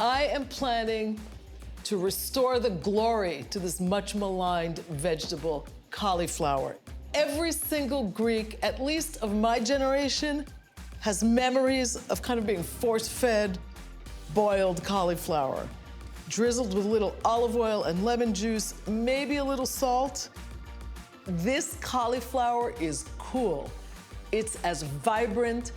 I am planning to restore the glory to this much maligned vegetable, cauliflower. Every single Greek, at least of my generation, has memories of kind of being force-fed boiled cauliflower, drizzled with a little olive oil and lemon juice, maybe a little salt. This cauliflower is cool. It's as vibrant,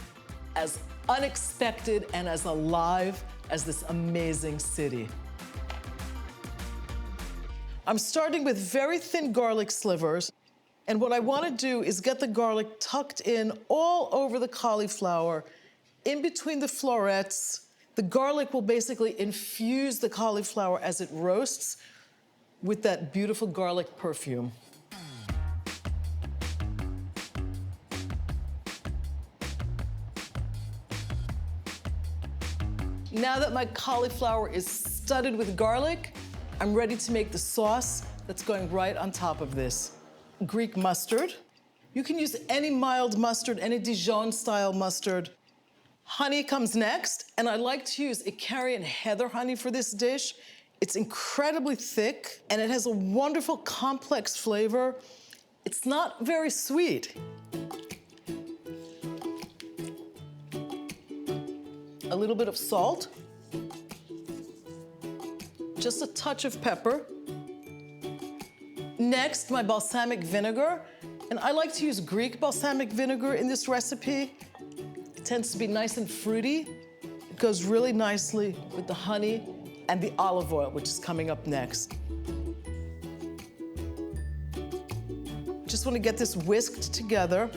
as unexpected, and as alive as this amazing city. I'm starting with very thin garlic slivers, and what I want to do is get the garlic tucked in all over the cauliflower, in between the florets. The garlic will basically infuse the cauliflower as it roasts with that beautiful garlic perfume. Now that my cauliflower is studded with garlic, I'm ready to make the sauce that's going right on top of this. Greek mustard. You can use any mild mustard, any Dijon style mustard. Honey comes next, and I like to use Icarian heather honey for this dish. It's incredibly thick, and it has a wonderful complex flavor. It's not very sweet. A little bit of salt, just a touch of pepper. Next, my balsamic vinegar, and I like to use Greek balsamic vinegar in this recipe. It tends to be nice and fruity. It goes really nicely with the honey and the olive oil, which is coming up next. Just want to get this whisked together.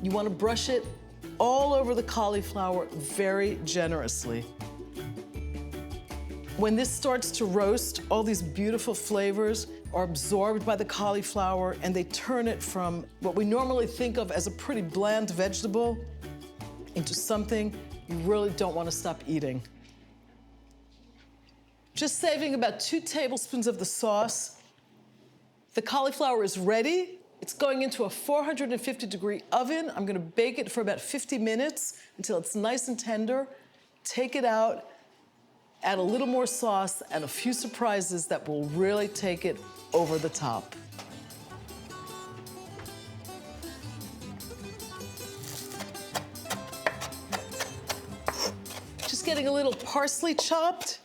You want to brush it all over the cauliflower very generously. When this starts to roast, all these beautiful flavors are absorbed by the cauliflower, and they turn it from what we normally think of as a pretty bland vegetable into something you really don't want to stop eating. Just saving about 2 tablespoons of the sauce. The cauliflower is ready. It's going into a 450-degree oven. I'm gonna bake it for about 50 minutes until it's nice and tender. Take it out, add a little more sauce and a few surprises that will really take it over the top. Just getting a little parsley chopped.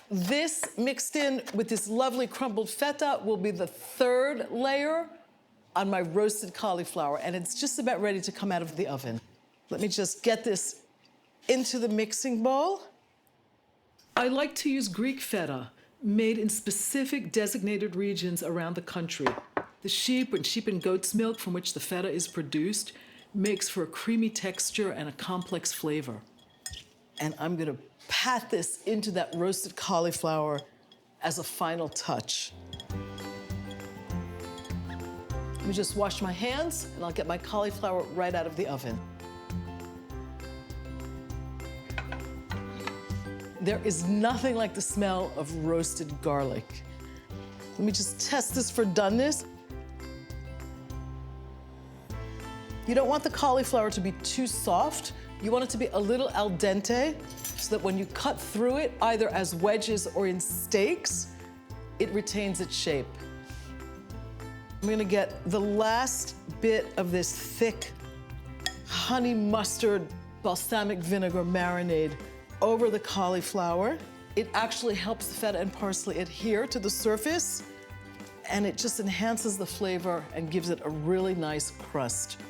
This mixed in with this lovely crumbled feta will be the 3rd layer on my roasted cauliflower, and it's just about ready to come out of the oven. Let me just get this into the mixing bowl. I like to use Greek feta, made in specific designated regions around the country. The sheep and goat's milk from which the feta is produced makes for a creamy texture and a complex flavor. And I'm gonna pat this into that roasted cauliflower as a final touch. Let me just wash my hands, and I'll get my cauliflower right out of the oven. There is nothing like the smell of roasted garlic. Let me just test this for doneness. You don't want the cauliflower to be too soft. You want it to be a little al dente, so that when you cut through it, either as wedges or in steaks, it retains its shape. I'm gonna get the last bit of this thick honey mustard balsamic vinegar marinade over the cauliflower. It actually helps the feta and parsley adhere to the surface, and it just enhances the flavor and gives it a really nice crust.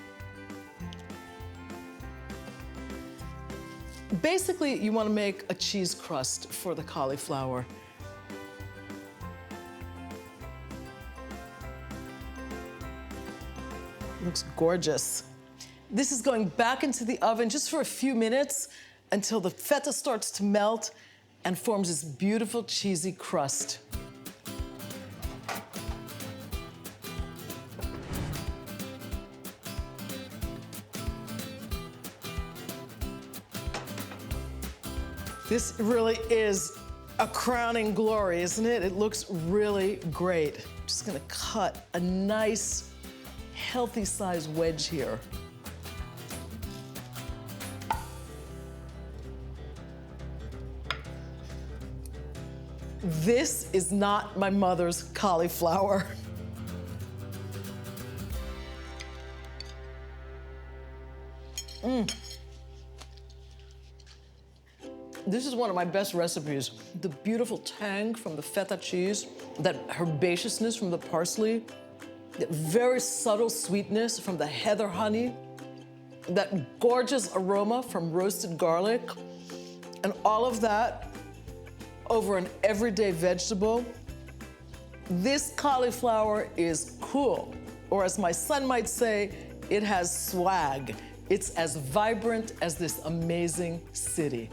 Basically, you want to make a cheese crust for the cauliflower. Looks gorgeous. This is going back into the oven just for a few minutes until the feta starts to melt and forms this beautiful cheesy crust. This really is a crowning glory, isn't it? It looks really great. I'm just gonna cut a nice, healthy size wedge here. This is not my mother's cauliflower. This is one of my best recipes. The beautiful tang from the feta cheese, that herbaceousness from the parsley, that very subtle sweetness from the heather honey, that gorgeous aroma from roasted garlic, and all of that over an everyday vegetable. This cauliflower is cool, or as my son might say, it has swag. It's as vibrant as this amazing city.